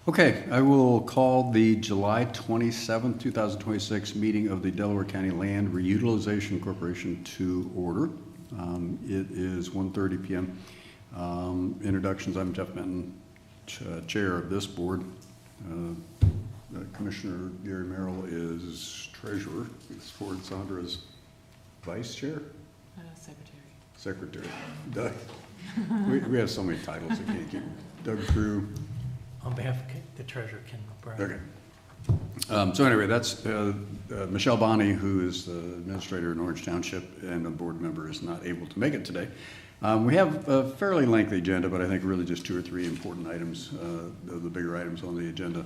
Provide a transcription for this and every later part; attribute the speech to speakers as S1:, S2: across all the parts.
S1: Okay, I will call the July 27th, 2026 meeting of the Delaware County Land Reutilization Corporation to order. It is 1:30 p.m. Introductions, I'm Jeff Benton, chair of this board. Commissioner Gary Merrill is treasurer. Ford Sandra is vice chair? Secretary. Doug. we have so many titles I can't keep. Doug Crew.
S2: On behalf of the treasurer, Ken McBride.
S1: Okay. So anyway, that's Michelle Bonney, who is the administrator in Orange Township and a board member, is not able to make it today. We have a fairly lengthy agenda, but I think really just 2 or 3 important items, the bigger items on the agenda.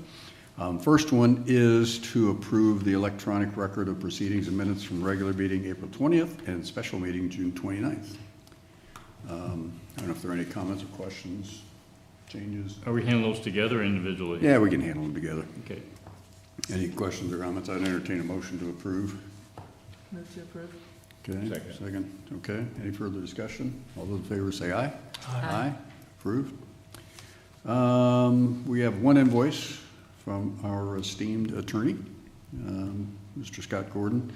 S1: First one is to approve the electronic record of proceedings and minutes from regular meeting April 20th and special meeting June 29th. I don't know if there are any comments or questions, changes.
S3: Are we handling those together or individually?
S1: Yeah, we can handle them together.
S3: Okay.
S1: Any questions or comments? I'd entertain a motion to approve.
S4: Move to approve.
S1: Okay, second. Okay, any further discussion? All those in favor say aye. Aye. Approved. We have one invoice from our esteemed attorney. Mr. Scott Gordon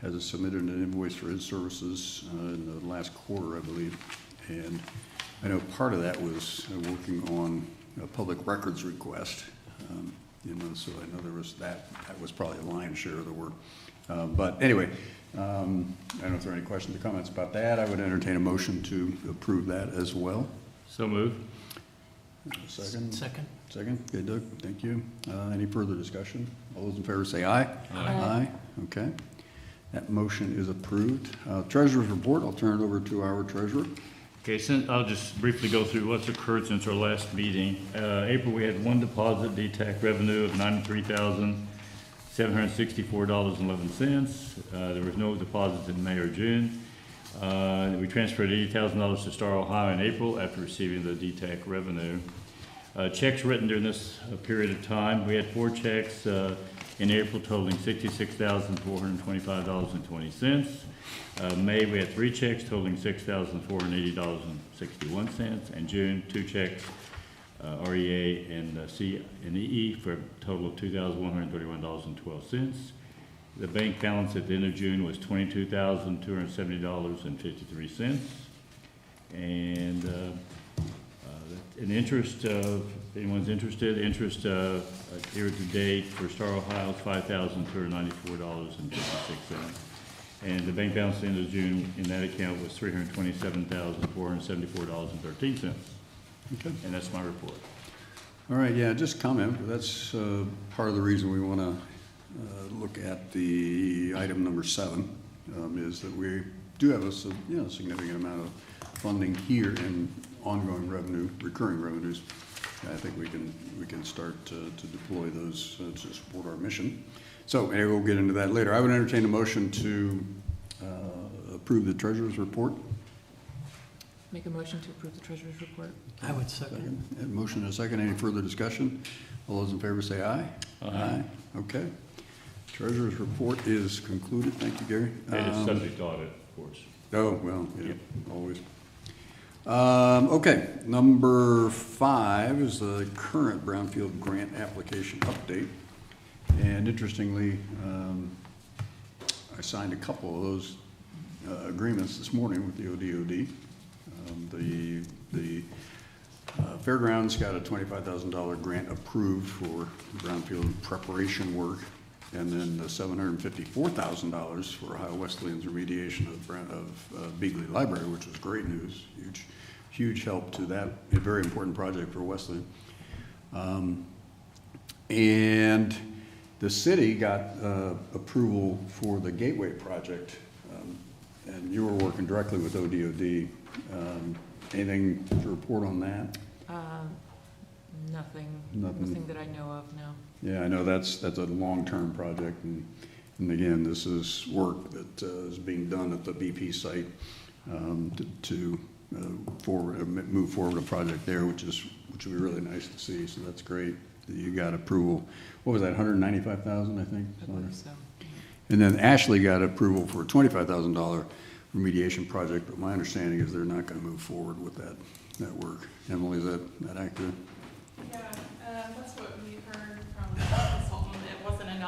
S1: has submitted an invoice for his services in the last quarter, I believe. And I know part of that was working on a public records request. So I know there was that was probably a lion's share of the work. But anyway, I don't know if there are any questions or comments about that. I would entertain a motion to approve that as well.
S3: So moved.
S1: Second?
S2: Second.
S1: Okay, Doug, thank you. Any further discussion? All those in favor say aye. Aye. Okay. That motion is approved. Treasurer's report, I'll turn it over to our treasurer.
S3: Okay, I'll just briefly go through what's occurred since our last meeting. April, we had one deposit, DTAC revenue of $93,764.11. There was no deposits in May or June. We transferred $80,000 to Star, Ohio in April after receiving the DTAC revenue. Checks written during this period of time, we had 4 checks in April totaling $66,425.20. May, we had 3 checks totaling $6,480.61. And June, 2 checks, REA and C and EE, for a total of $2,131.12. The bank balance at the end of June was $22,270.53. And in interest, if anyone's interested, year to date for Star, Ohio is $5,294.56. And the bank balance at the end of June in that account was $327,474.13.
S1: Okay.
S3: And that's my report.
S1: All right, yeah, just comment. That's part of the reason we want to look at the item number 7, is that we do have a significant amount of funding here in ongoing revenue, recurring revenues. I think we can start to deploy those to support our mission. So anyway, we'll get into that later. I would entertain a motion to approve the treasurer's report.
S4: Make a motion to approve the treasurer's report.
S2: I would second.
S1: And motion and a second. Any further discussion? All those in favor say aye.
S3: Aye.
S1: Okay. Treasurer's report is concluded. Thank you, Gary.
S3: And it's subject to audit, of course.
S1: Oh, well, yeah,
S3: Yep.
S1: always. Okay, number 5 is the current brownfield grant application update. And interestingly, I signed a couple of those agreements this morning with the ODOD. The Fairgrounds got a $25,000 grant approved for brownfield preparation work, and then the $754,000 for Ohio Wesleyan's remediation of Beagley Library, which was great news, huge help to that, a very important project for Wesleyan. And the city got approval for the Gateway project, and you were working directly with ODOD. Anything to report on that?
S4: Nothing that I know of, no.
S1: Yeah, I know that's a long-term project, and again, this is work that is being done at the BP site to move forward a project there, which would be really nice to see. So that's great that you got approval. What was that, 195,000, I think?
S4: I believe so.
S1: And then Ashley got approval for a $25,000 remediation project, but my understanding is they're not going to move forward with that work. Emily, is that accurate?
S5: Yeah, that's what we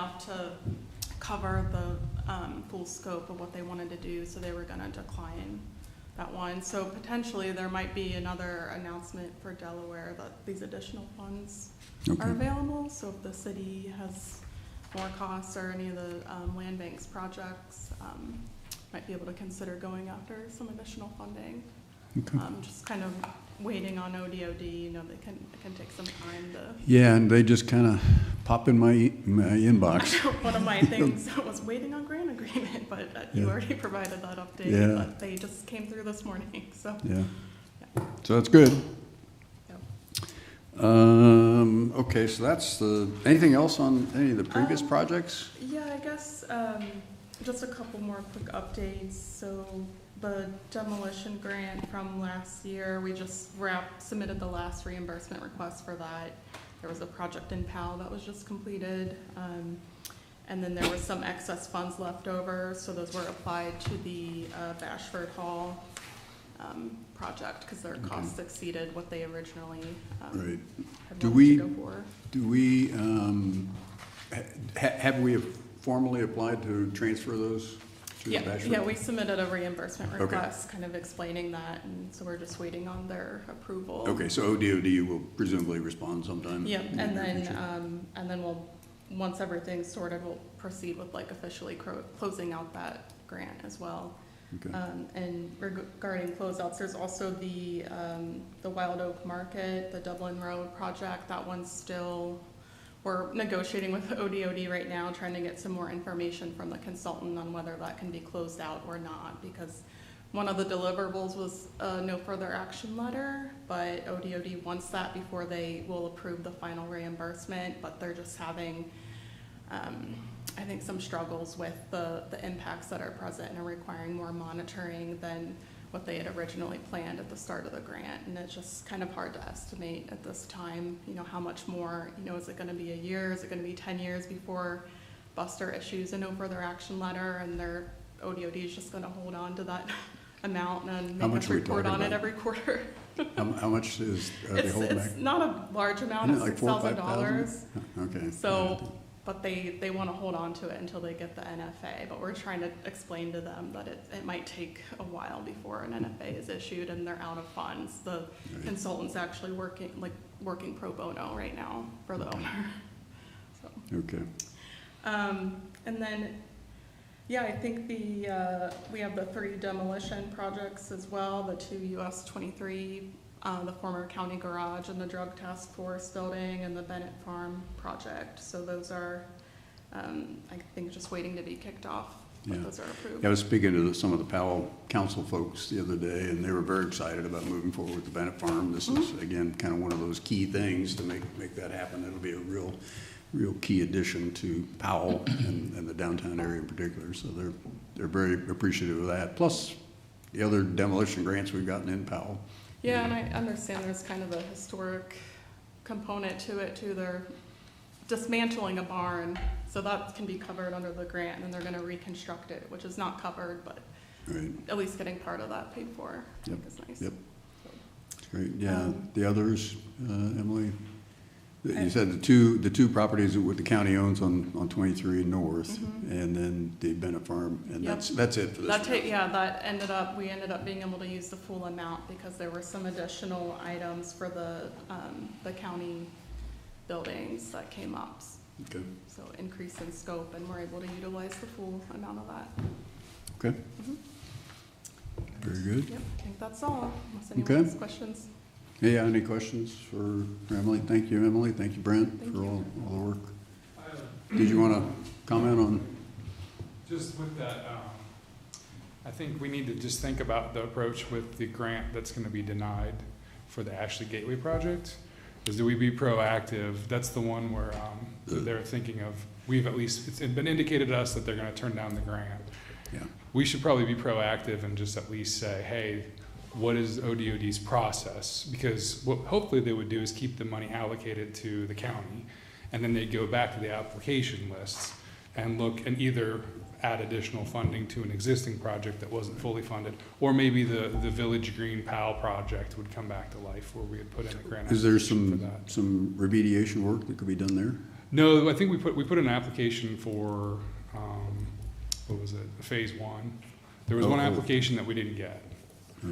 S5: enough to cover the full scope of what they wanted to do, so they were gonna decline that one. So potentially there might be another announcement for Delaware that these additional funds
S1: Okay.
S5: are available. So if the city has more costs or any of the land banks projects, might be able to consider going after some additional funding.
S1: Okay.
S5: Just kind of waiting on ODOD, you know, it can take some time to.
S1: Yeah, and they just kind of pop in my inbox.
S5: One of my things was waiting on grant agreement, but you
S1: Yeah.
S5: already provided that update.
S1: Yeah.
S5: But they just came through this morning, so.
S1: Yeah. So that's good.
S5: Yep.
S1: Okay, so that's anything else on any of the previous projects?
S5: Yeah, I guess just a couple more quick updates. So the demolition grant from last year, we just submitted the last reimbursement request for that. There was a project in Powell that was just completed. And then there was some excess funds left over, so those were applied to the Bashford Hall project because their costs exceeded what they originally
S1: Right.
S5: had
S1: Do
S5: wanted
S1: we-
S5: to go for.
S1: Do we, have we formally applied to transfer those to Bashford?
S5: Yeah, we submitted a reimbursement
S1: Okay.
S5: request, kind of explaining that, and so we're just waiting on their approval.
S1: Okay, so ODOD will presumably respond sometime?
S5: Yeah,
S1: in the
S5: and
S1: near
S5: then,
S1: future.
S5: we'll, once everything's sorted, we'll proceed with like officially closing out that grant as well.
S1: Okay.
S5: And regarding closeouts, there's also the Wild Oak Market, the Dublin Road project. That one's still, we're negotiating with ODOD right now, trying to get some more information from the consultant on whether that can be closed out or not, because one of the deliverables was a no further action letter, but ODOD wants that before they will approve the final reimbursement, but they're just having I think some struggles with the impacts that are present and are requiring more monitoring than what they had originally planned at the start of the grant. And it's just kind of hard to estimate at this time, you know, how much more, you know, is it gonna be a year? Is it gonna be 10 years before Buster issues a no further action letter and their ODOD is just gonna hold on to that amount and
S1: How
S5: make
S1: much
S5: us
S1: are we
S5: report
S1: talking
S5: on it
S1: about?
S5: every quarter?
S1: How much are they holding back?
S5: It's not a large amount,
S1: Isn't
S5: it's
S1: it like $4,000 or
S5: $6,000.
S1: $5,000? Okay.
S5: So, but they want to hold on to it until they get the NFA, but we're trying to explain to them that it might take a while before an NFA is issued and they're out of funds. The
S1: Right.
S5: consultant's actually working pro bono right now for the owner. So,
S1: Okay.
S5: and then, yeah, I think we have the 3 demolition projects as well, the 2 US 23, the former county garage and the drug task force building and the Bennett Farm project. So those are, I think, just waiting to be kicked off, but
S1: Yeah.
S5: those are approved.
S1: Yeah, I was speaking to some of the Powell council folks the other day, and they were very excited about moving forward with the Bennett Farm. This is, again, kind of one of those key things to make that happen. It'll be a real key addition to Powell and the downtown area in particular. So they're very appreciative of that. Plus, the other demolition grants we've gotten in Powell.
S5: Yeah, and I understand there's kind of a historic component to it too. They're dismantling a barn, so that can be covered under the grant, and then they're gonna reconstruct it, which is not covered, but
S1: Right.
S5: at least getting part of that paid for, I think is nice.
S1: Yep. It's great. Yeah,
S5: Um,
S1: the others, Emily? You
S5: I-
S1: said the two properties that the county owns on 23 North, and then the Bennett Farm, and
S5: Yep.
S1: that's it for this round.
S5: We ended up being able to use the full amount because there were some additional items for the county buildings that came up.
S1: Okay,
S5: So increase in scope, and we're able to utilize the full amount of that.
S1: okay. Very good.
S5: Yep, I think that's all, unless anyone
S1: Okay.
S5: has questions.
S1: Yeah, any questions for Emily? Thank you, Emily. Thank you, Brent,
S5: Thank
S1: for
S5: you.
S1: all the work. Did you want to comment on?
S6: Just with that, I think we need to just think about the approach with the grant that's going to be denied for the Ashley Gateway project. Is do we be proactive? That's the one where they're thinking of, it's been indicated to us that they're going to turn down the grant.
S1: Yeah.
S6: We should probably be proactive and just at least say, hey, what is ODOD's process? Because what hopefully they would do is keep the money allocated to the county, and then they'd go back to the application lists and look and either add additional funding to an existing project that wasn't fully funded, or maybe the Village Green Powell project would come back to life where we had put in a grant
S1: Is there
S6: application for that.
S1: some remediation work that could be done there?
S6: No, I think we put an application for, what was it, phase one. There was one
S1: Oh.
S6: application that we didn't get.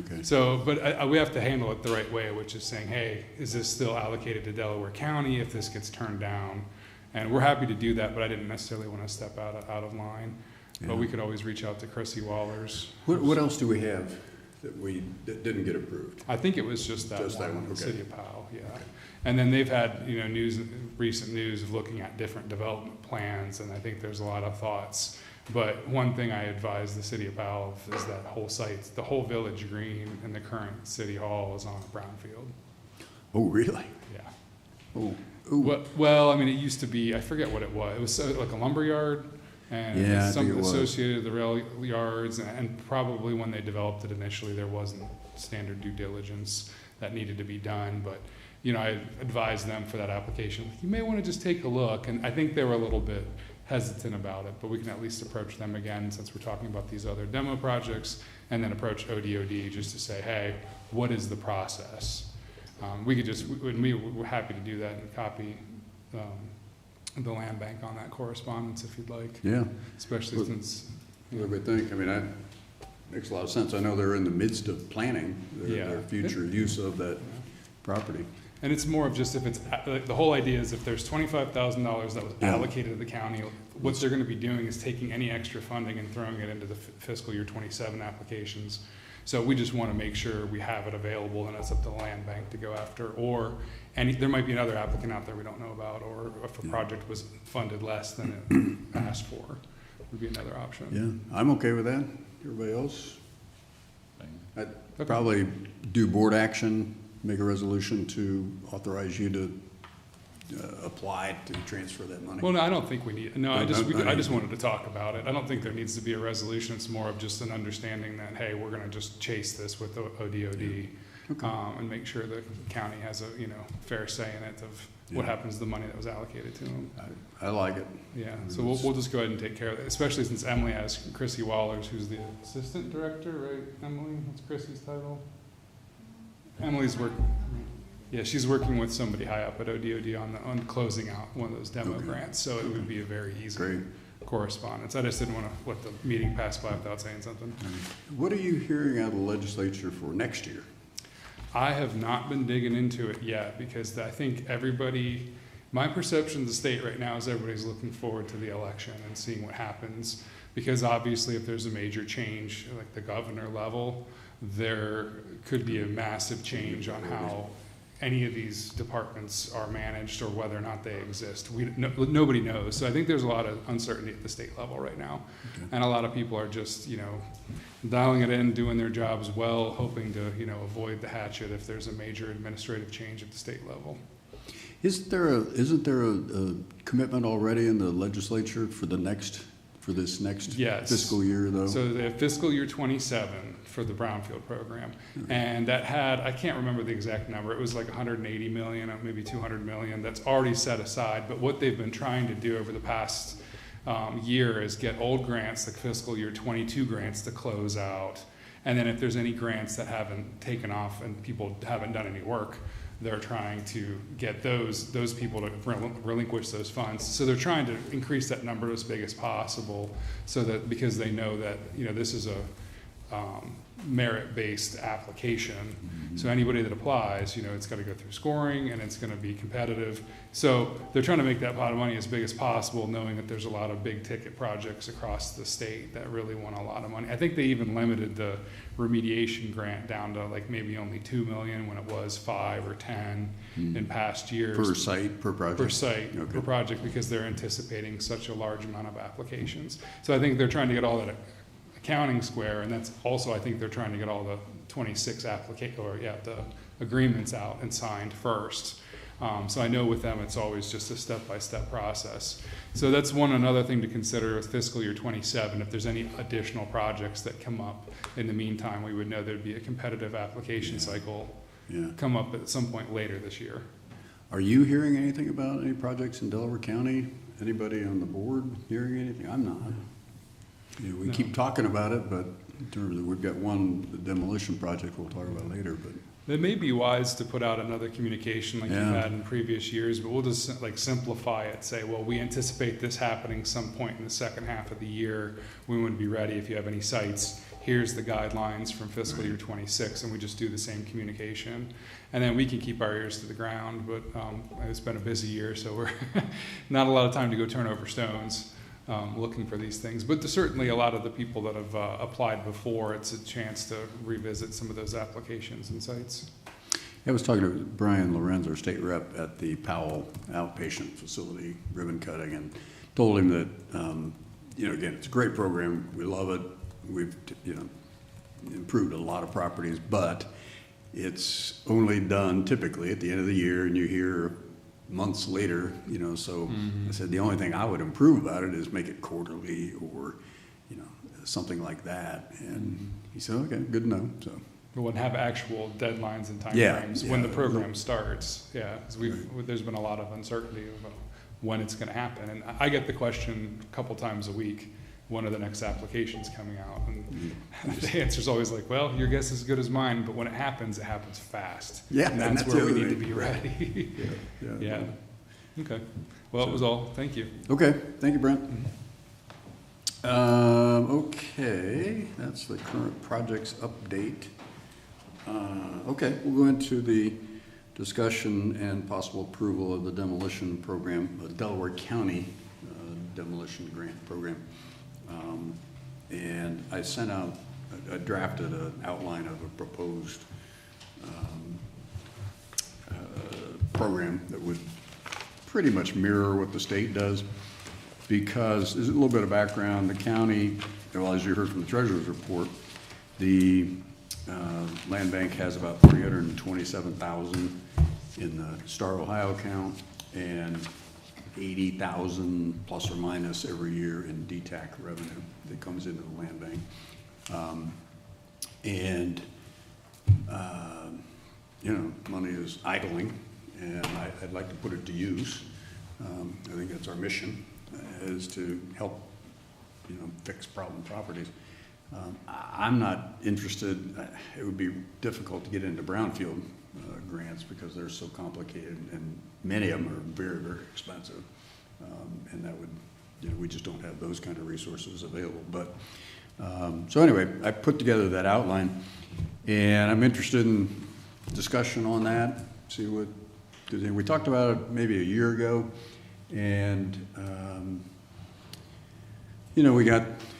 S1: Okay.
S6: So, but we have to handle it the right way, which is saying, hey, is this still allocated to Delaware County if this gets turned down? And we're happy to do that, but I didn't necessarily want to step out of line.
S1: Yeah.
S6: But we could always reach out to Chrissy Wallers.
S1: What else do we have that didn't get approved?
S6: I think it was just that
S1: Just that
S6: one,
S1: one, okay.
S6: City of Powell, yeah. And then they've had, recent news of looking at different development plans, and I think there's a lot of thoughts. But one thing I advise the City of Powell of is that whole site, the whole village green in the current city hall is on a brownfield.
S1: Oh, really?
S6: Yeah.
S1: Oh, ooh.
S6: Well, I mean, it used to be, I forget what it was. It was like a lumber yard, and
S1: Yeah, I think
S6: something
S1: it was.
S6: associated with the rail yards, and probably when they developed it initially, there wasn't standard due diligence that needed to be done. But, I advised them for that application, you may want to just take a look. And I think they were a little bit hesitant about it, but we can at least approach them again since we're talking about these other demo projects, and then approach ODOD just to say, hey, what is the process? We're happy to do that and copy the land bank on that correspondence if you'd like,
S1: Yeah.
S6: especially
S1: Well,
S6: since.
S1: What do we think? I mean, that makes a lot of sense. I know they're in the midst of planning
S6: Yeah.
S1: their future use of that property.
S6: And it's more of just if it's, like, the whole idea is if there's $25,000 that was
S1: Yeah.
S6: allocated to the county, what they're gonna be doing is taking any extra funding and throwing it into the fiscal year 27 applications. So we just wanna make sure we have it available, and it's up to the land bank to go after, or there might be another applicant out there we don't know about, or if a
S1: Yeah.
S6: project was funded less than it asked for, would be another option.
S1: Yeah, I'm okay with that. Everybody else? I'd
S6: Okay.
S1: probably do board action, make a resolution to authorize you to apply to transfer that money.
S6: Well, no, I don't think we need, no, I
S1: No, no,
S6: just wanted to talk about it. I don't think there needs to be a resolution. It's more of just an understanding that, hey, we're gonna just chase this with ODOD,
S1: Okay.
S6: and make sure the county has a, fair say in it of what
S1: Yeah.
S6: happens to the money that was allocated to them.
S1: I like it.
S6: Yeah, so we'll just go ahead and take care of it, especially since Emily has Chrissy Wallers, who's the assistant director, right, Emily? What's Chrissy's title? Emily's she's working with somebody high up at ODOD on closing out one of those demo
S1: Okay.
S6: grants, so it would be a very easy
S1: Great.
S6: correspondence. I just didn't want to let the meeting pass by without saying something.
S1: What are you hearing out of the legislature for next year?
S6: I have not been digging into it yet because I think my perception of the state right now is everybody's looking forward to the election and seeing what happens. Because obviously if there's a major change, like the governor level, there could be a massive change on how any of these departments are managed or whether or not they exist. Nobody knows. So I think there's a lot of uncertainty at the state level right now.
S1: Okay.
S6: And a lot of people are just, dialing it in, doing their jobs well, hoping to, avoid the hatchet if there's a major administrative change at the state level.
S1: Isn't there a commitment already in the legislature for this next
S6: Yes.
S1: fiscal year, though?
S6: So the fiscal year 27 for the Brownfield program. And that had, I can't remember the exact number, it was like 180 million, or maybe 200 million that's already set aside. But what they've been trying to do over the past year is get old grants, like fiscal year 22 grants, to close out. And then if there's any grants that haven't taken off and people haven't done any work, they're trying to get those people to relinquish those funds. So they're trying to increase that number as big as possible, so that, because they know that, this is a merit-based application. So anybody that applies, it's got to go through scoring and it's going to be competitive. So they're trying to make that pot of money as big as possible, knowing that there's a lot of big ticket projects across the state that really want a lot of money. I think they even limited the remediation grant down to like maybe only 2 million when it was 5 or 10 in past years.
S1: Per site, per project?
S6: Per site,
S1: Okay.
S6: per project, because they're anticipating such a large amount of applications. So I think they're trying to get all that accounting square, and that's also, I think they're trying to get all the 26 the agreements out and signed first. So I know with them, it's always just a step-by-step process. So that's another thing to consider with fiscal year 27. If there's any additional projects that come up in the meantime, we would know there'd be a competitive application cycle come up at some point later this year.
S1: Are you hearing anything about any projects in Delaware County? Anybody on the board hearing anything? I'm not. We
S6: No.
S1: keep talking about it, but in terms of, we've got one demolition project we'll talk about later, but.
S6: It may be wise to put out another communication like
S1: Yeah.
S6: you've had in previous years, but we'll just like simplify it. Say, well, we anticipate this happening some point in the second half of the year. We want to be ready if you have any sites. Here's the guidelines from fiscal year 26, and we just do the same communication. And then we can keep our ears to the ground, but it's been a busy year, so we're not a lot of time to go turn over stones looking for these things. But there's certainly a lot of the people that have applied before, it's a chance to revisit some of those applications and sites.
S1: I was talking to Brian Lorenz, our state rep, at the Powell outpatient facility, ribbon cutting, and told him that, again, it's a great program. We love it. We've, improved a lot of properties, but it's only done typically at the end of the year, and you hear months later, so I said, the only thing I would improve about it is make it quarterly or, something like that. And he said, okay, good to know, so.
S6: We wouldn't have actual deadlines and
S1: Yeah,
S6: timeframes
S1: yeah.
S6: when the program starts. Yeah, because there's been a lot of uncertainty about when it's going to happen. And I get the question a couple times a week, when are the next applications coming out? And the answer's always like, well, your guess is as good as mine, but when it happens fast.
S1: Yeah,
S6: and
S1: and
S6: that's
S1: that's
S6: where we
S1: the
S6: need
S1: other
S6: to be ready.
S1: Yeah.
S6: Okay. Well, it was all. Thank you.
S1: Okay, thank you, Brent. Okay, that's the current projects update. Okay, we'll go into the discussion and possible approval of the demolition program, the Delaware County demolition grant program. And I sent out, I drafted an outline of a proposed program that would pretty much mirror what the state does, because there's a little bit of background. The county, well, as you heard from the treasurer's report, the land bank has about 327,000 in the Star Ohio account and 80,000 plus or minus every year in DTAC revenue that comes into the land bank. Money is idling, and I'd like to put it to use. I think that's our mission, is to help, fix problem properties. I'm not interested, it would be difficult to get into brownfield grants because they're so complicated, and many of them are very, very expensive. And that would, we just don't have those kind of resources available. But, so anyway, I put together that outline, and I'm interested in discussion on that, see what, because we talked about it maybe a year ago, and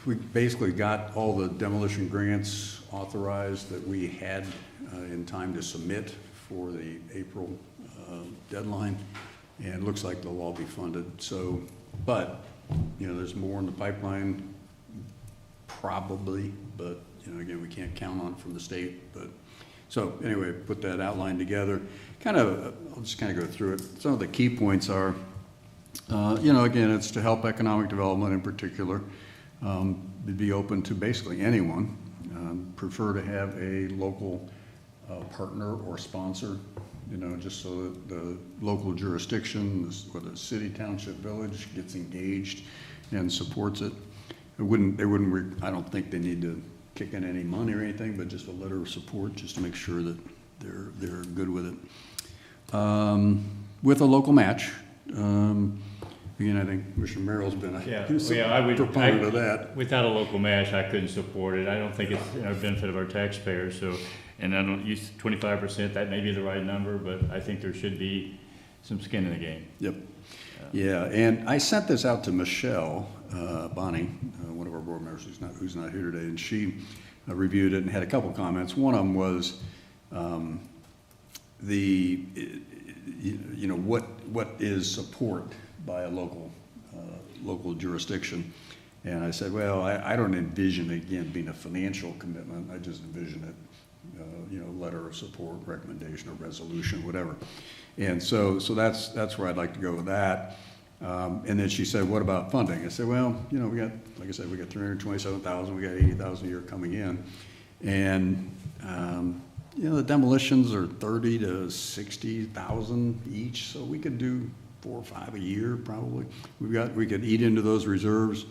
S1: we basically got all the demolition grants authorized that we had in time to submit for the April deadline, and it looks like they'll all be funded. So, but there's more in the pipeline, probably, but again, we can't count on it from the state. But so anyway, put that outline together. I'll just kind of go through it. Some of the key points are, again, it's to help economic development in particular. It'd be open to basically anyone. Prefer to have a local partner or sponsor, just so that the local jurisdiction, whether it's city, township, village, gets engaged and supports it. I don't think they need to kick in any money or anything, but just a letter of support just to make sure that they're good with it. With a local match. Again, I think Commissioner Merrill's been a proponent of that.
S3: Without a local match, I couldn't support it. I don't think it's in our benefit of our taxpayers. So, and I don't use 25%. That may be the right number, but I think there should be some skin in the game.
S1: Yep. Yeah, and I sent this out to Michelle Bonnie, one of our board members who's not here today, and she reviewed it and had a couple comments. One of them was what is support by a local jurisdiction. And I said, well, I don't envision, again, being a financial commitment. I just envision it, letter of support, recommendation, or resolution, whatever. And so that's where I'd like to go with that. And then she said, what about funding? I said, well, we got, like I said, we got 327,000, we got 80,000 a year coming in. And, the demolitions are 30 to 60,000 each, so we could do 4 or 5 a year probably. We could eat into those reserves.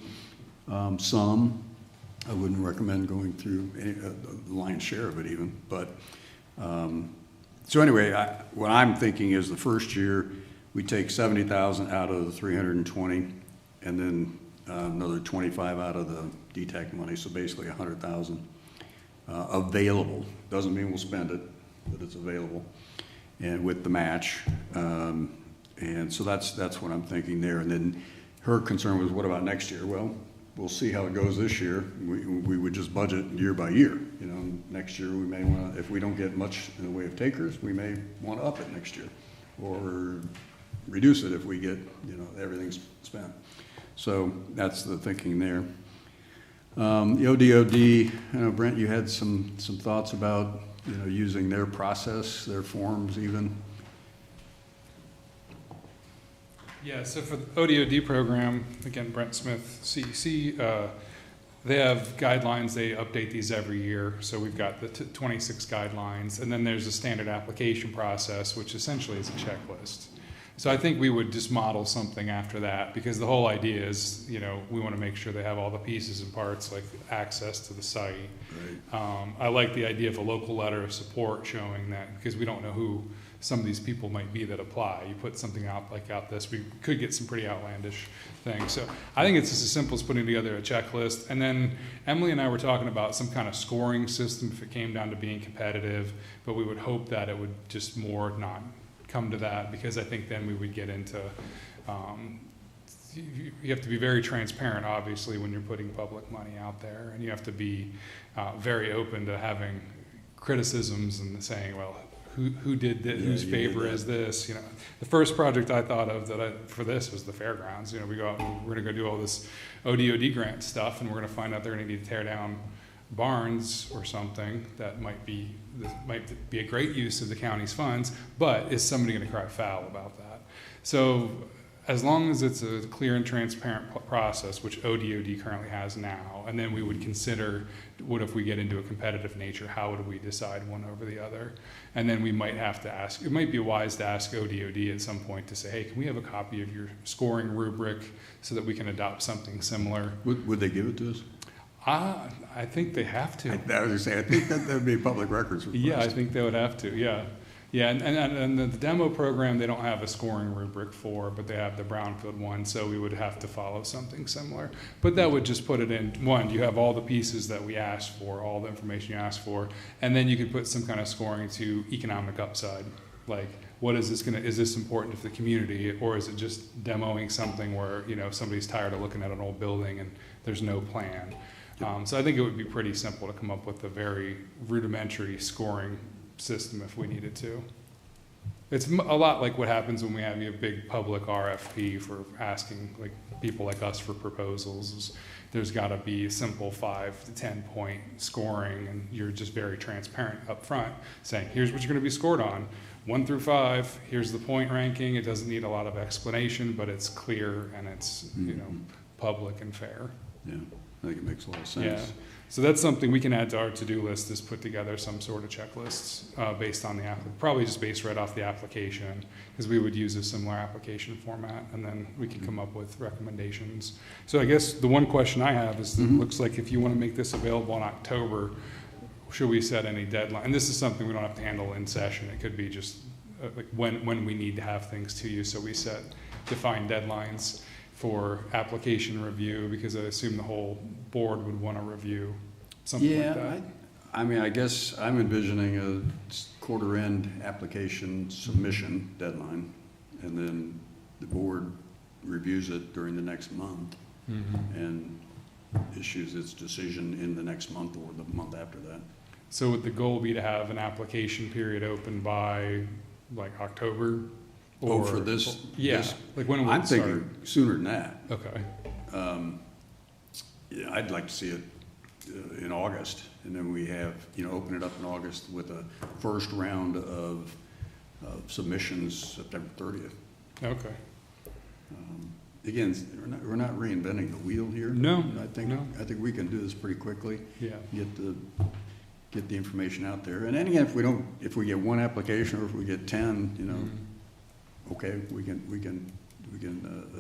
S1: Some, I wouldn't recommend going through the lion's share of it even, but So anyway, what I'm thinking is the first year, we take 70,000 out of the 320, and then another 25 out of the DTAC money, so basically 100,000 available. Doesn't mean we'll spend it, but it's available, and with the match. And so that's what I'm thinking there. And then her concern was, what about next year? Well, we'll see how it goes this year. We would just budget year by year. You know, next year we may want to, if we don't get much in the way of takers, we may want to up it next year, or reduce it if we get, you know, everything's spent. So that's the thinking there. The ODOD, you know, Brent, you had some thoughts about, you know, using their process, their forms even.
S6: Yeah, so for the ODOD program, again, Brent Smith, CEC, they have guidelines. They update these every year. So we've got the 26 guidelines, and then there's a standard application process, which essentially is a checklist. So I think we would just model something after that, because the whole idea is, you know, we want to make sure they have all the pieces and parts, like access to the site.
S1: Right.
S6: I like the idea of a local letter of support showing that, because we don't know who some of these people might be that apply. You put something out like out this, we could get some pretty outlandish things. So I think it's just as simple as putting together a checklist. And then Emily and I were talking about some kind of scoring system if it came down to being competitive, but we would hope that it would just more not come to that, because I think then we would get into, you have to be very transparent, obviously, when you're putting public money out there, and you have to be very open to having criticisms and saying, well, who did this, whose favor is this? You know, the first project I thought of for this was the fairgrounds. You know, we go out and we're gonna go do all this ODOD grant stuff, and we're gonna find out they're gonna need to tear down barns or something that might be a great use of the county's funds, but is somebody going to cry foul about that? So as long as it's a clear and transparent process, which ODOD currently has now, and then we would consider, what if we get into a competitive nature, how would we decide one over the other? And then we might have to ask, it might be wise to ask ODOD at some point to say, hey, can we have a copy of your scoring rubric so that we can adopt something similar?
S1: Would they give it to us?
S6: I think they have to.
S1: I was going to say, I think that would be a public records request.
S6: Yeah, I think they would have to, yeah. Yeah, and the demo program, they don't have a scoring rubric for, but they have the brownfield one, so we would have to follow something similar. But that would just put it in, one, you have all the pieces that we asked for, all the information you asked for, and then you could put some kind of scoring to economic upside. Like, what is this is this important to the community, or is it just demoing something where, you know, somebody's tired of looking at an old building and there's no plan? So I think it would be pretty simple to come up with a very rudimentary scoring system if we needed to. It's a lot like what happens when we have a big public RFP for asking like people like us for proposals. There's got to be a simple 5 to 10 point scoring, and you're just very transparent up front, saying here's what you're going to be scored on, 1 through 5. Here's the point ranking. It doesn't need a lot of explanation, but it's clear and it's you know, public and fair.
S1: Yeah. I think it makes a lot of sense.
S6: Yeah, so that's something we can add to our to-do list, is put together some sort of checklists based on probably just based right off the application, because we would use a similar application format, and then we can come up with recommendations. So I guess the one question I have is, it looks like if you want to make this available in October, should we set any deadline? And this is something we don't have to handle in session. It could be just like when we need to have things to you, so we set defined deadlines for application review, because I assume the whole board would want to review something like that.
S1: I mean, I guess I'm envisioning a quarter-end application submission deadline, and then the board reviews it during the next month and issues its decision in the next month or the month after that.
S6: So would the goal be to have an application period open by like October?
S1: Or for this?
S6: Yeah,
S1: this,
S6: like when would
S1: I'm
S6: it start?
S1: thinking sooner than that.
S6: Okay.
S1: Yeah, I'd like to see it in August, and then we have, you know, open it up in August with a first round of submissions September 30th.
S6: Okay.
S1: Again, we're not reinventing the wheel here.
S6: No,
S1: I think we can do this pretty quickly.
S6: Yeah.
S1: Get the information out there, and then again, if we get one application or if we get 10, you know, okay, we can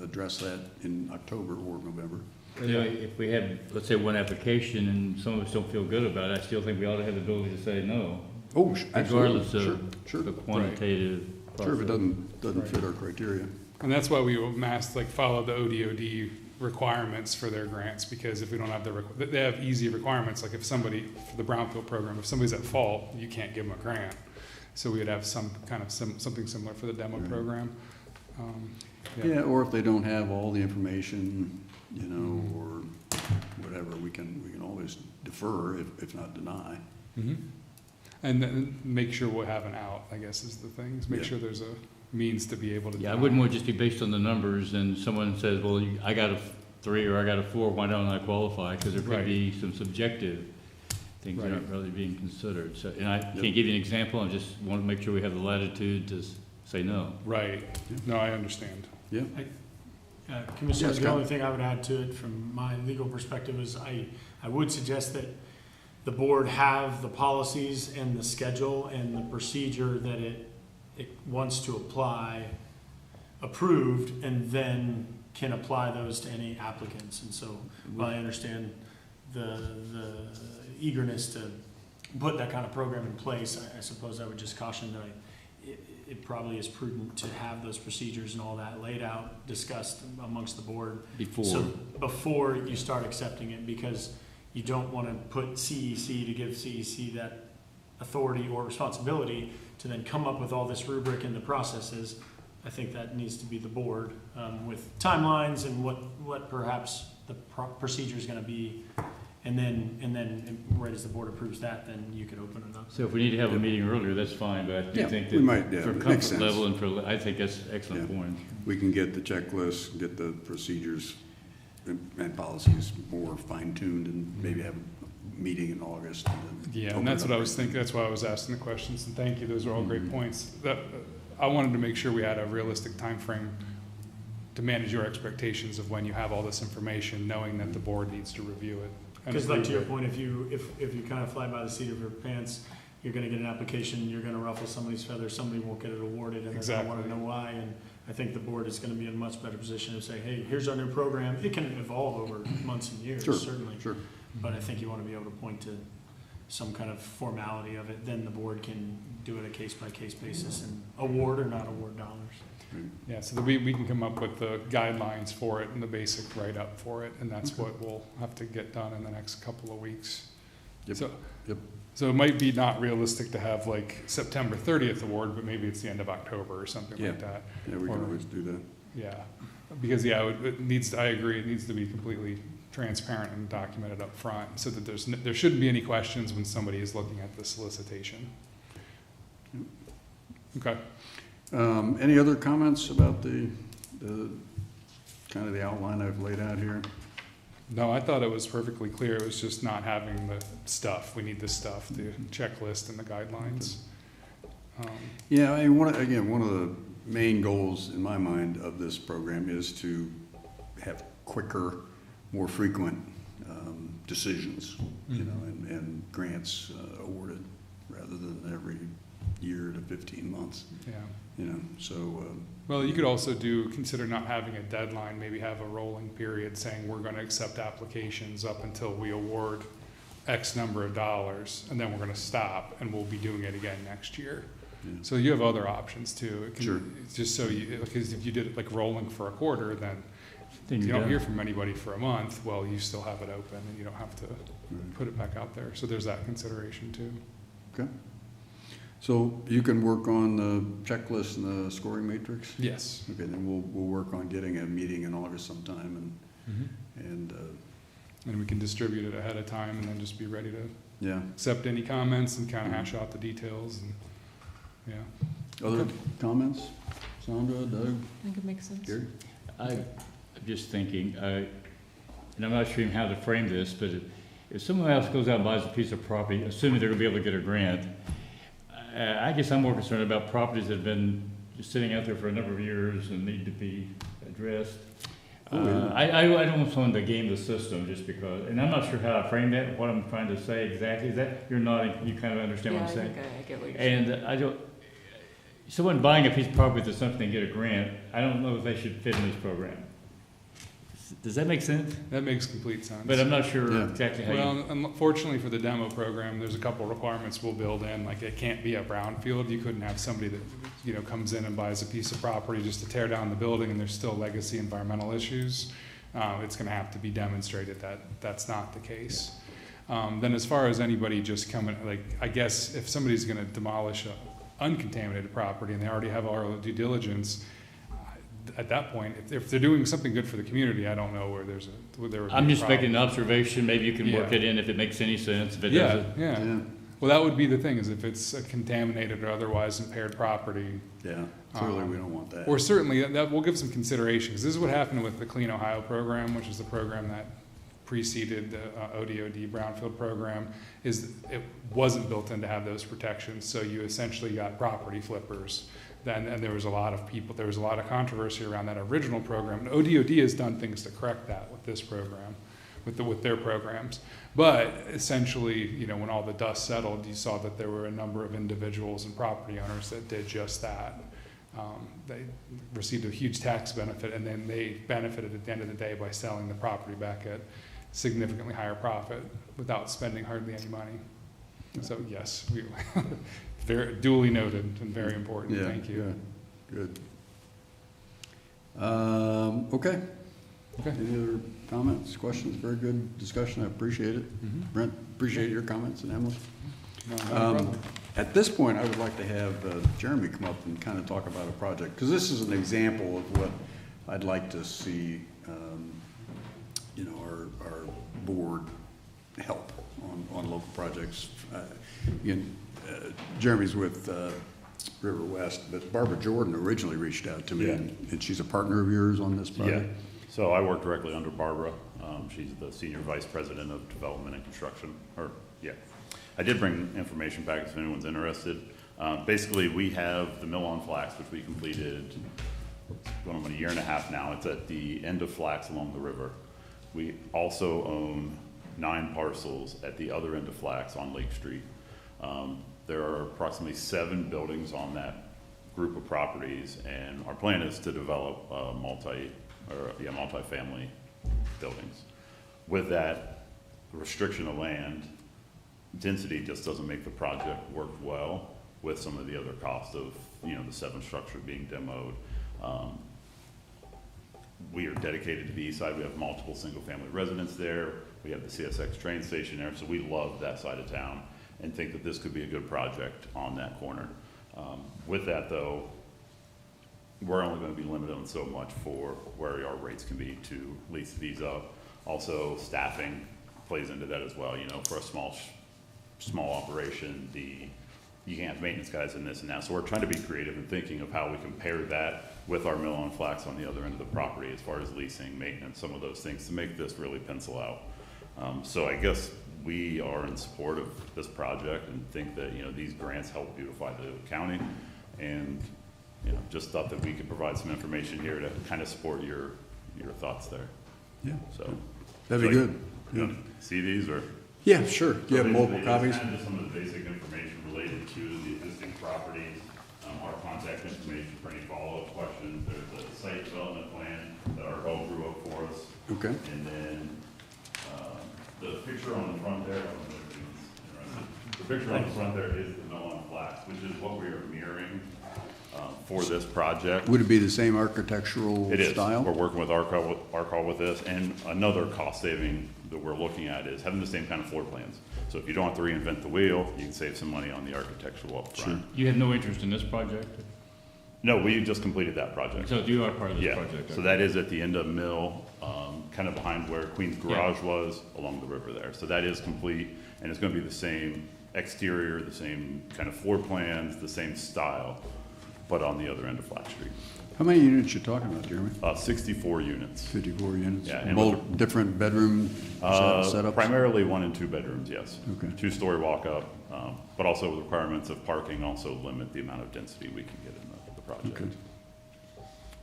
S1: address that in October or November.
S3: You know, if we have, let's say, one application and some of us don't feel good about it, I still think we ought to have the ability to say no.
S1: Oh, absolutely,
S3: regardless of
S1: sure,
S3: the quantitative
S1: sure, if it
S3: process.
S1: doesn't
S6: Right.
S1: fit our criteria.
S6: And that's why we follow the ODOD requirements for their grants, because if we don't have they have easy requirements, like if somebody, for the Brownfield program, if somebody's at fault, you can't give them a grant. So we would have some kind of something similar for the demo
S1: Right.
S6: program.
S1: Yeah, or if they don't have all the information, you know, or whatever, we can always defer, if not deny.
S6: Mhm. And then make sure we'll have an out, I guess is the thing, is make
S1: Yeah.
S6: sure there's a means to be able to.
S3: Yeah, I
S6: deny.
S3: wouldn't want it just be based on the numbers and someone says, well, I got a 3 or I got a 4, why don't I qualify? Because there
S6: Right.
S3: could be some subjective things that
S6: Right.
S3: aren't really being considered. So, and I
S1: Yep.
S3: can't give you an example, I just want to make sure we have the latitude to say no.
S6: Right, no, I understand.
S1: Yeah,
S2: Commissioner,
S1: Yes,
S2: the
S1: Scott.
S2: only thing I would add to it from my legal perspective is I would suggest that the board have the policies and the schedule and the procedure that it wants to apply approved, and then can apply those to any applicants. And so while I understand the eagerness to put that kind of program in place, I suppose I would just caution that it probably is prudent to have those procedures and all that laid out, discussed amongst the board. So before you start accepting it, because you don't want to put CEC to give CEC that authority or responsibility to then come up with all this rubric and the processes. I think that needs to be the board, with timelines and what perhaps the procedure is going to be. And then right as the board approves that, then you could open it up.
S3: So if we need to have a meeting earlier, that's fine, but I do
S1: Yeah,
S3: think
S1: we might, yeah,
S3: that for
S1: it makes
S3: comfort
S1: sense.
S3: level and for, I think that's an excellent
S1: Yeah.
S3: point.
S1: we can get the checklist, get the procedures and policies more fine-tuned, and maybe have a meeting in August. And then
S6: Yeah,
S1: open
S6: and that's
S1: it
S6: what
S1: up.
S6: I was thinking, that's why I was asking the questions, and thank you, those are all great
S1: Mhm.
S6: points. I wanted to make sure we had a realistic time frame to manage your expectations of when you have all this information, knowing that the board needs to review it. and
S2: Because like to your
S6: approve it.
S2: point, if you kind of fly by the seat of your pants, you're gonna get an application, you're gonna ruffle somebody's feathers, somebody won't get it awarded, and they're gonna wanna
S6: Exactly.
S2: know why. And I think the board is gonna be in a much better position to say, hey, here's our new program. It can evolve over months and years,
S1: Sure.
S2: certainly.
S1: Sure,
S2: But I think you wanna be able to point to some kind of formality of it, then the board can do it a case-by-case basis and award or not award dollars.
S6: Yeah, so that we can come up with the guidelines for it and the basic write-up for it, and that's what we'll have to get done in the next couple of weeks.
S1: Yep,
S6: So,
S1: yep.
S6: So it might be not realistic to have like September 30th award, but maybe it's the end of October or something like that.
S1: yeah, we can
S6: Or-
S1: always do that.
S6: Yeah, because, yeah, it needs, I agree, it needs to be completely transparent and documented up front, so that there shouldn't be any questions when somebody is looking at the solicitation. Okay,
S1: Any other comments about the kind of the outline I've laid out here?
S6: no, I thought it was perfectly clear, it was just not having the stuff, we need the stuff, the checklist and the guidelines.
S1: Yeah, I mean, one of the main goals in my mind of this program is to have quicker, more frequent decisions, you know, and grants awarded rather than every year to 15 months,
S6: Yeah,
S1: you know, so.
S6: well, you could also consider not having a deadline, maybe have a rolling period saying we're gonna accept applications up until we award X number of dollars, and then we're gonna stop, and we'll be doing it again next year.
S1: Yeah.
S6: So you have other options too. It can-
S1: Sure.
S6: it's just so you, because if you did it like rolling for a quarter, then
S3: Then
S6: if you
S3: you're
S6: don't hear
S3: done.
S6: from anybody for a month, well, you still have it open and you don't have to
S1: Right.
S6: put it back out there. So there's that consideration too.
S1: Okay. So you can work on the checklist and the scoring matrix?
S6: Yes.
S1: Okay, then we'll work on getting a meeting in August sometime and
S6: And we can distribute it ahead of time and then just be ready to
S1: yeah.
S6: accept any comments and kind of hash out the details and, yeah.
S1: Other comments? Sandra, Doug,
S4: I think it makes sense.
S1: Gary?
S3: I'm just thinking, and I'm not sure even how to frame this, but if someone else goes out and buys a piece of property, assuming they're gonna be able to get a grant, I guess I'm more concerned about properties that have been just sitting out there for a number of years and need to be addressed.
S1: Oh, yeah.
S3: I don't want someone to game the system just because, and I'm not sure how to frame that, what I'm trying to say exactly. Is that, you're nodding, you kind of understand
S4: Yeah,
S3: what I'm saying?
S4: I get what you're saying.
S3: And I don't, someone buying a piece of property that's something to get a grant, I don't know if they should fit in this program. Does that make sense?
S6: That makes complete sense.
S3: But I'm not sure
S1: Yeah.
S3: exactly how you.
S6: Well, unfortunately for the demo program, there's a couple of requirements we'll build in, like it can't be a brownfield. You couldn't have somebody that, you know, comes in and buys a piece of property just to tear down the building and there's still legacy environmental issues. It's gonna have to be demonstrated that that's not the case. Then as far as anybody just coming, like, I guess if somebody's gonna demolish a uncontaminated property and they already have all the due diligence, at that point, if they're doing something good for the community, I don't know where there would be
S3: I'm
S6: a
S3: just making an
S6: problem.
S3: observation, maybe you can work
S6: Yeah.
S3: it in if it makes any sense, if it
S6: Yeah,
S3: doesn't.
S6: yeah.
S1: Yeah,
S6: Well, that would be the thing, is if it's a contaminated or otherwise impaired property,
S1: yeah, clearly we don't want that.
S6: or certainly, that will give some consideration, because this is what happened with the Clean Ohio program, which is the program that preceded the ODOD Brownfield program, is it wasn't built in to have those protections, so you essentially got property flippers. And there was a lot of people, there was a lot of controversy around that original program. And ODOD has done things to correct that with this program, with their programs. But essentially, you know, when all the dust settled, you saw that there were a number of individuals and property owners that did just that. They received a huge tax benefit, and then they benefited at the end of the day by selling the property back at significantly higher profit without spending hardly any money. So yes, we, very duly noted and very important.
S1: Yeah,
S6: Thank you.
S1: yeah, good. Okay.
S6: Okay.
S1: Any other comments, questions? Very good discussion. I appreciate it.
S6: Mhm.
S1: Brent, appreciate your comments, and Emily.
S6: No, not a problem.
S1: At this point, I would like to have Jeremy come up and kind of talk about a project, because this is an example of what I'd like to see, you know, our board help on local projects. Again, Jeremy's with River West, but Barbara Jordan originally reached out to me,
S7: Yeah.
S1: and she's a partner of yours on this
S7: Yeah,
S1: project?
S7: so I work directly under Barbara. She's the Senior Vice President of Development and Construction, I did bring information back if anyone's interested. Basically, we have the mill on Flax, which we completed, going on a year and a half now. It's at the end of Flax along the river. We also own 9 parcels at the other end of Flax on Lake Street. There are approximately 7 buildings on that group of properties, and our plan is to develop multi-family buildings. With that restriction of land, density just doesn't make the project work well with some of the other costs of, you know, the 7 structure being demoed. We are dedicated to the east side. We have multiple single-family residents there. We have the CSX train station there, so we love that side of town and think that this could be a good project on that corner. With that, though, we're only going to be limited on so much for where our rates can be to lease these up. Also, staffing plays into that as well. You know, for a small operation, you can't have maintenance guys in this and that. So we're trying to be creative and thinking of how we can pair that with our mill on Flax on the other end of the property as far as leasing, maintenance, some of those things to make this really pencil out. So I guess we are in support of this project and think that, you know, these grants help beautify the county, and, you know, just thought that we could provide some information here to kind of support your thoughts there.
S1: Yeah,
S7: So
S1: that'd be
S7: so
S1: good.
S7: you
S1: Yeah.
S7: know, see these or?
S1: Yeah, sure. Do you have
S7: So
S1: multiple
S7: basically,
S1: copies?
S7: just kind of some of the basic information related to the existing properties, our contact information for any follow-up questions. There's a site development plan that our home drew up for us.
S1: Okay.
S7: And then, the picture on the front there, I don't know if it's interested. The picture on the front there is the mill on Flax, which is what we are mirroring, for this project.
S1: Would it be the same architectural
S7: It is.
S1: style?
S7: We're working with ARCall with this, and another cost saving that we're looking at is having the same kind of floor plans. So if you don't have to reinvent the wheel, you can save some money on the architectural up front.
S3: You have no interest in this project?
S7: No, we just completed that project.
S3: So you are part of this
S7: Yeah,
S3: project?
S7: so that is at the end of Mill, kind of behind where Queen's Garage was, along the river there. So that is complete, and it's gonna be the same exterior, the same kind of floor plans, the same style, but on the other end of Flat Street.
S1: How many units you talking about, Jeremy?
S7: 64 units.
S1: 54 units?
S7: Yeah, and
S1: Both different bedroom setups?
S7: Primarily 1 and 2 bedrooms, yes.
S1: Okay.
S7: 2-story walk-up, but also with requirements of parking also limit the amount of density we can get in the project.
S1: Okay.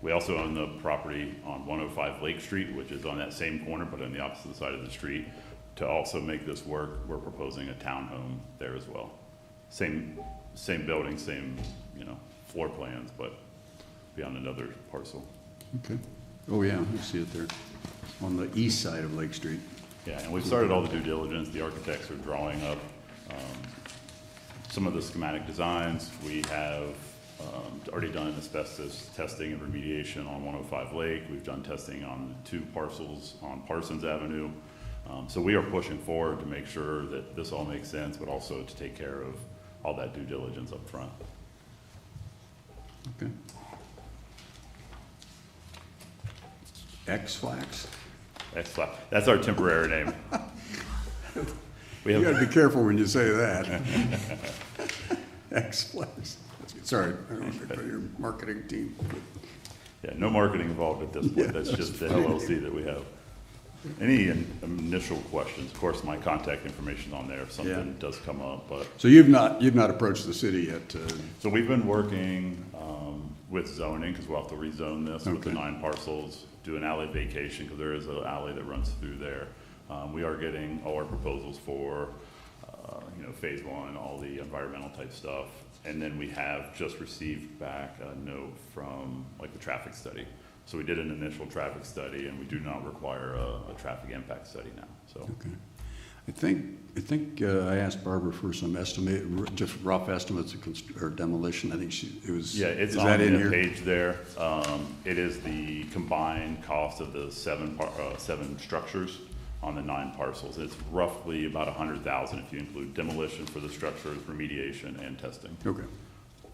S7: We also own the property on 105 Lake Street, which is on that same corner, but on the opposite side of the street. To also make this work, we're proposing a townhome there as well. Same building, same, you know, floor plans, but be on another parcel.
S1: Okay. Oh, yeah, I see it there. on the east side of Lake Street.
S7: Yeah, and we've started all the due diligence. The architects are drawing up some of the schematic designs. We have already done asbestos testing and remediation on 105 Lake. We've done testing on 2 parcels on Parsons Avenue. So we are pushing forward to make sure that this all makes sense, but also to take care of all that due diligence up front.
S1: Okay. X-Flax?
S7: That's our temporary name. We
S1: You
S7: have,
S1: gotta be careful when you say that. X-Flax. Sorry, I don't want to put your marketing team.
S7: yeah, no marketing involved at this
S1: Yeah,
S7: point. That's
S1: that's
S7: just the
S1: fine.
S7: LLC that we have. Any initial questions? Of course, my contact information on there if something
S1: Yeah.
S7: does come up, but.
S1: So you've not approached the city yet?
S7: So we've been working with zoning, because we'll have to rezone this with the
S1: Okay.
S7: 9 parcels, do an alley vacation, because there is an alley that runs through there. We are getting all our proposals for, phase 1, all the environmental type stuff. And then we have just received back a note from like the traffic study. So we did an initial traffic study, and we do not require a traffic impact study now, so.
S1: Okay. I think I asked Barbara for some just rough estimates of or demolition. I think it was.
S7: Yeah, it's
S1: is
S7: on
S1: that in
S7: the
S1: here?
S7: page there. It is the combined cost of the 7 structures on the 9 parcels. It's roughly about $100,000 if you include demolition for the structures, remediation, and testing.
S1: Okay.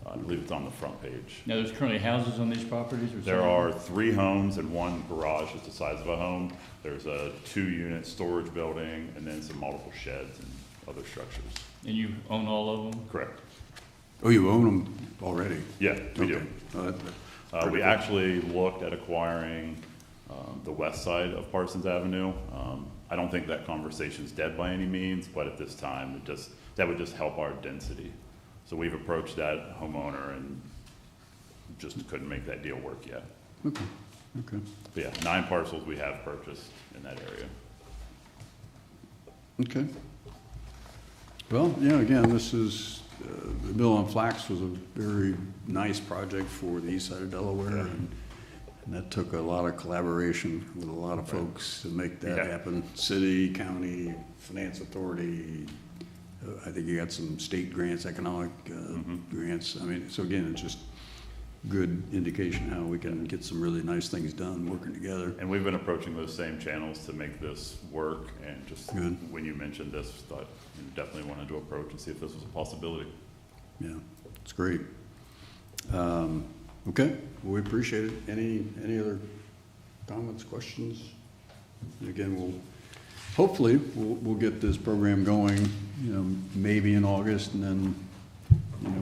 S7: I believe it's on the front page.
S3: Now, there's currently houses on these properties or something?
S7: There are 3 homes and 1 garage that's the size of a home. There's a 2-unit storage building, and then some multiple sheds and other structures.
S3: And you own all of them?
S7: Correct.
S1: Oh, you own them already?
S7: Yeah, we do.
S1: Okay. Oh,
S7: We actually looked at acquiring the west side of Parsons Avenue. I don't think that conversation's dead by any means, but at this time, that would just help our density. So we've approached that homeowner and just couldn't make that deal work yet.
S1: Okay, okay.
S7: But yeah, 9 parcels we have purchased in that area.
S1: Okay. Well, yeah, again, this is, the Mill on Flax was a very nice project for the east side of Delaware, and that took a lot of collaboration with a lot of folks to make that
S7: Yeah.
S1: happen. City, county, finance authority, I think you got some state grants, economic grants. I mean, so again, it's just good indication how we can get some really nice things done working together.
S7: And we've been approaching those same channels to make this work, and just
S1: Good.
S7: when you mentioned this, thought you definitely wanted to approach and see if this was a possibility.
S1: Yeah, it's great. Okay, well, we appreciate it. Any other comments, questions? And again, hopefully, we'll get this program going, maybe in August, and then,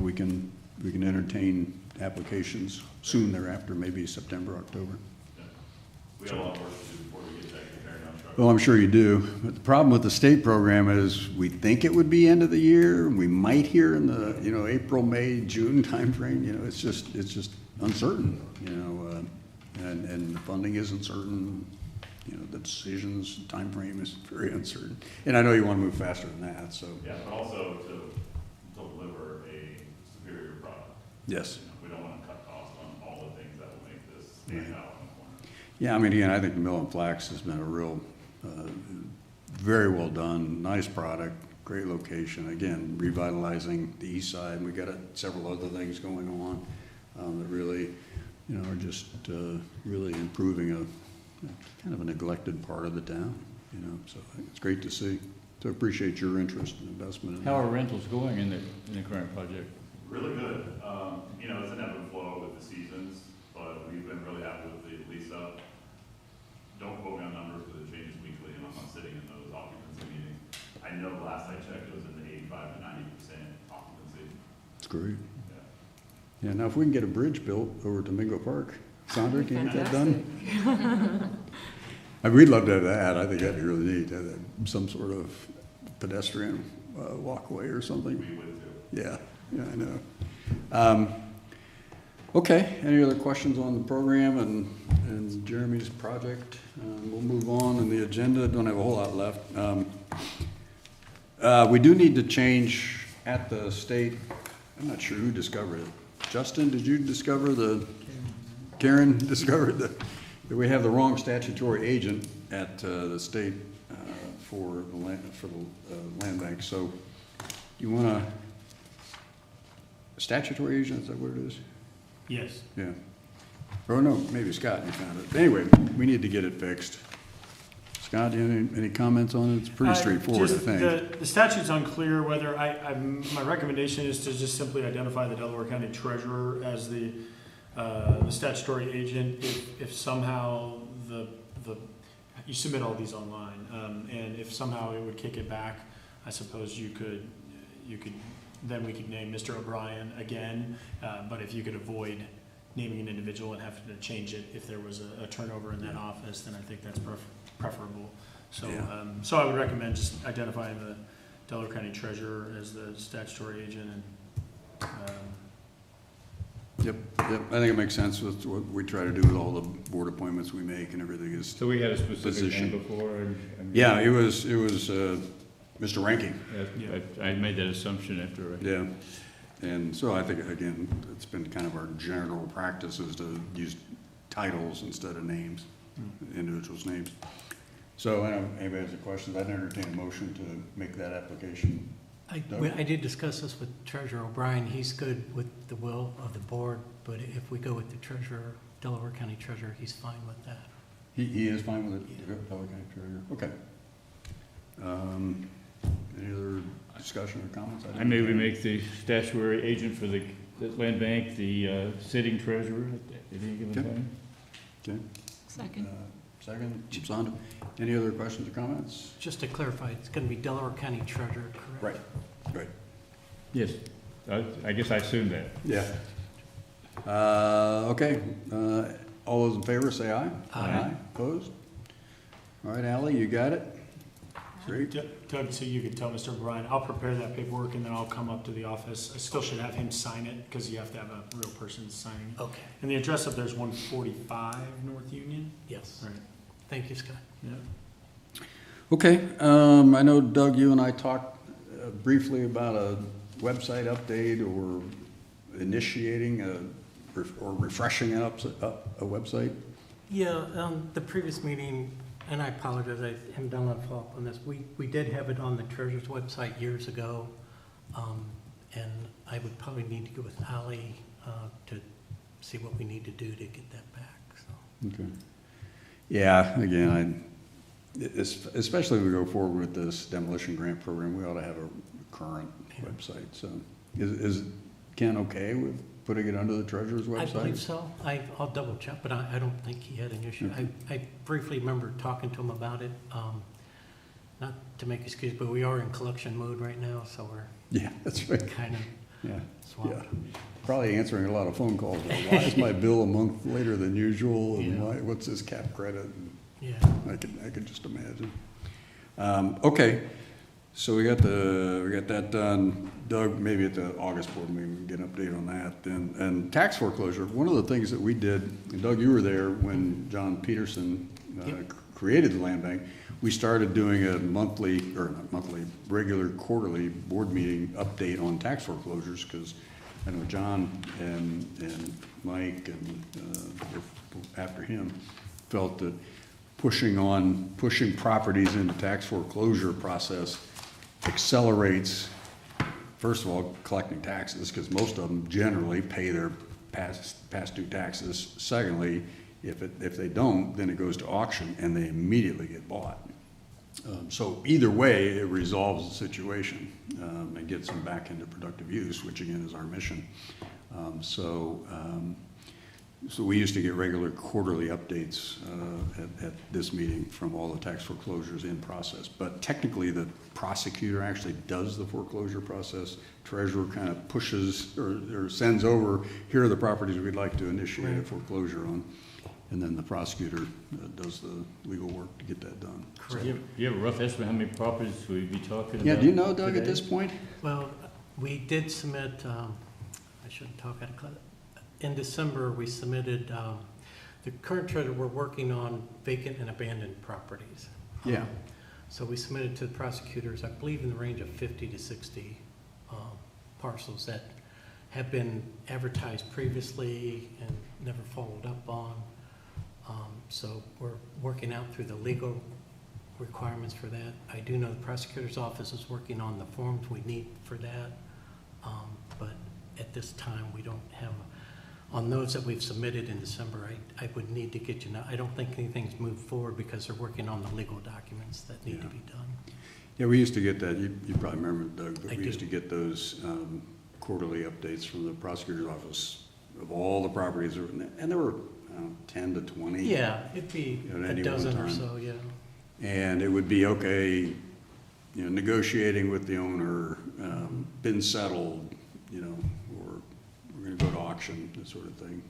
S1: we can entertain applications soon thereafter, maybe September, October.
S7: We have a lot of work to do before we get that comparing on truck.
S1: Well, I'm sure you do, but the problem with the state program is we think it would be end of the year, we might hear in the, April, May, June timeframe, it's just uncertain, and the funding isn't certain, the decisions, timeframe is very uncertain. And I know you want to move faster than that, so.
S7: Yeah, but also to deliver a superior product.
S1: Yes.
S7: We don't want to cut costs on all the things that will make this stand out on the corner.
S1: Yeah, I mean, again, I think the Mill and Flax has been a real, very well done, nice product, great location. Again, revitalizing the east side, and we got several other things going on that really, are just really improving a kind of a neglected part of the town, so I think it's great to see. So appreciate your interest and investment in
S3: How are
S1: that.
S3: rentals going in the current project?
S7: Really good. It's an ebb and flow with the seasons, but we've been really happy with the lease up. Don't quote me on numbers because it changes weekly, and I'm not sitting in those occupancy meetings. I know last I checked, it was in the 85 to 90% occupancy.
S1: It's great.
S7: Yeah.
S1: Yeah, now if we can get a bridge built over to Mingo Park, Sandra, can you get that done? We'd love to have that. I think that'd be really neat, to have some sort of pedestrian walkway or something.
S7: We would too.
S1: Yeah, I know. Okay, any other questions on the program and Jeremy's project? We'll move on in the agenda, don't have a whole lot left. We do need to change at the state, I'm not sure who discovered it. Justin, did you discover Karen discovered that we have the wrong statutory agent at the state for the land bank. So you want a statutory agent, is that what it is?
S2: Yes.
S1: Yeah. Or no, maybe Scott, you found it. But anyway, we need to get it fixed. Scott, you have any comments on it? It's pretty straightforward, I
S2: Just
S1: think.
S2: The statute's unclear whether, my recommendation is to just simply identify the Delaware County Treasurer as the statutory agent if somehow you submit all these online, and if somehow it would kick it back, I suppose then we could name Mr. O'Brien again, but if you could avoid naming an individual and having to change it if there was a turnover in that office, then I think that's preferable. So,
S1: Yeah.
S2: so I would recommend just identifying the Delaware County Treasurer as the statutory agent and,
S1: Yep, I think it makes sense with what we try to do with all the board appointments we make and everything is.
S3: So we had a specific
S1: Position.
S3: name before?
S1: Yeah, it was Mr. Ranking.
S3: Yeah, I made that assumption after.
S1: Yeah, and so I think, again, it's been kind of our general practice is to use titles instead of names, individuals' names. So, I don't know, anybody has any questions? I'd entertain a motion to make that application.
S8: I did discuss this with Treasurer O'Brien. He's good with the will of the board, but if we go with the treasurer, Delaware County Treasurer, he's fine with that.
S1: He is fine with it, Delaware County Treasurer? Okay. Any other discussion or comments?
S3: I move we make the statutory agent for the land bank the sitting treasurer at any given
S1: Okay.
S3: time.
S1: Okay.
S4: Second.
S1: Second, Sandra. Any other questions or comments?
S8: Just to clarify, it's going to be Delaware County Treasurer, correct?
S1: Right.
S3: Yes, I guess I assumed that.
S1: Yeah. Okay, all those in favor, say aye.
S8: Aye.
S1: Opposed? All right, Ally, you got it? Great.
S2: Doug, so you could tell Mr. O'Brien, I'll prepare that paperwork and then I'll come up to the office. I still should have him sign it because you have to have a real person signing it.
S8: Okay,
S2: And the address up there is 145 North Union?
S8: yes.
S2: Right.
S8: Thank you, Scott.
S2: Yeah.
S1: Okay, I know Doug, you and I talked briefly about a website update or initiating or refreshing a website.
S8: Yeah, the previous meeting, and I apologize, I haven't done a lot of follow-up on this. We did have it on the treasurer's website years ago, and I would probably need to go with Ally to see what we need to do to get that back, so.
S1: Okay. Yeah, again, especially if we go forward with this demolition grant program, we ought to have a current website. So is Ken okay with putting it under the treasurer's website?
S8: I believe so. I'll double check, but I don't think he had an issue.
S1: Okay.
S8: I briefly remember talking to him about it, not to make excuse, but we are in collection mode right now, so we're
S1: Yeah, that's right.
S8: kind of
S1: Yeah,
S8: swamped.
S1: yeah. Probably answering a lot of phone calls. Why is my bill a month later than usual? And
S8: Yeah.
S1: what's this cap credit? And
S8: Yeah.
S1: I could just imagine. Okay, so we got that done. Doug, maybe at the August board meeting, we can get an update on that. And tax foreclosure, one of the things that we did, and Doug, you were there when John Peterson
S8: Yep.
S1: created the land bank. We started doing a regular quarterly board meeting update on tax foreclosures, because I know John and Mike and after him felt that pushing properties into tax foreclosure process accelerates, first of all, collecting taxes, because most of them generally pay their past due taxes. Secondly, if they don't, then it goes to auction and they immediately get bought. So either way, it resolves the situation and gets them back into productive use, which again is our mission. So we used to get regular quarterly updates at this meeting from all the tax foreclosures in process. But technically, the prosecutor actually does the foreclosure process. Treasurer kind of pushes or sends over, here are the properties we'd like to initiate a foreclosure on. And then the prosecutor does the legal work to get that done.
S8: Correct.
S3: Do you have a rough estimate how many properties we'd be talking about?
S1: Yeah, do you know, Doug,
S3: today?
S1: at this point?
S8: Well, we did submit, I shouldn't talk out of class. In December, we submitted, the current treasurer, we're working on vacant and abandoned properties.
S1: Yeah.
S8: So we submitted to the prosecutors, I believe in the range of 50 to 60 parcels that have been advertised previously and never followed up on. So we're working out through the legal requirements for that. I do know the prosecutor's office is working on the forms we need for that. But at this time, we don't have, on those that we've submitted in December, I would need to get you, I don't think anything's moved forward because they're working on the legal documents that need to be done.
S1: Yeah, we used to get that, you probably remember, Doug, but
S8: I
S1: we used
S8: do.
S1: to get those quarterly updates from the prosecutor's office of all the properties, and there were 10 to 20.
S8: Yeah, it'd be
S1: At
S8: a
S1: any one
S8: dozen or
S1: time.
S8: so, yeah.
S1: And it would be, okay, you know, negotiating with the owner, been settled, you know, or we're gonna go to auction, that sort of thing.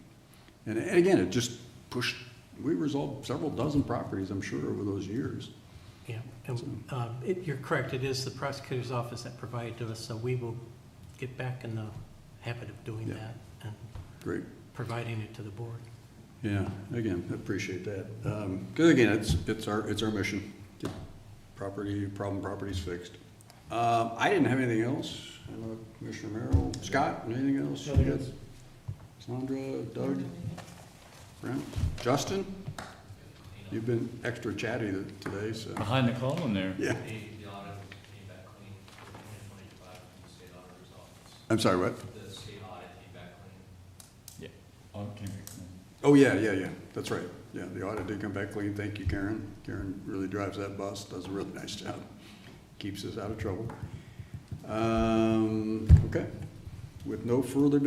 S1: And again, it just pushed, we resolved several dozen properties, I'm sure, over those years.
S8: Yeah, and you're correct, it is the prosecutor's office that provided to us, so we will get back in the habit of doing
S1: Yeah.
S8: that and
S1: Great.
S8: providing it to the board.
S1: Yeah, again, I appreciate that. Because again, it's our mission, get problem properties fixed. I didn't have anything else. I don't know, Commissioner Merrill, Scott, anything else? You got? Sandra, Doug, Brent, Justin? You've been extra chatty today, so.
S3: Behind the column there.
S1: Yeah.
S9: The audit came back clean for 2025 from the state auditor's office.
S1: I'm sorry, what?
S9: The state audit came back clean.
S3: Yeah. Oh, okay.
S1: Oh, yeah, that's right. Yeah, the audit did come back clean. Thank you, Karen. Karen really drives that bus, does a really nice job. Keeps us out of trouble. Okay. With no further business.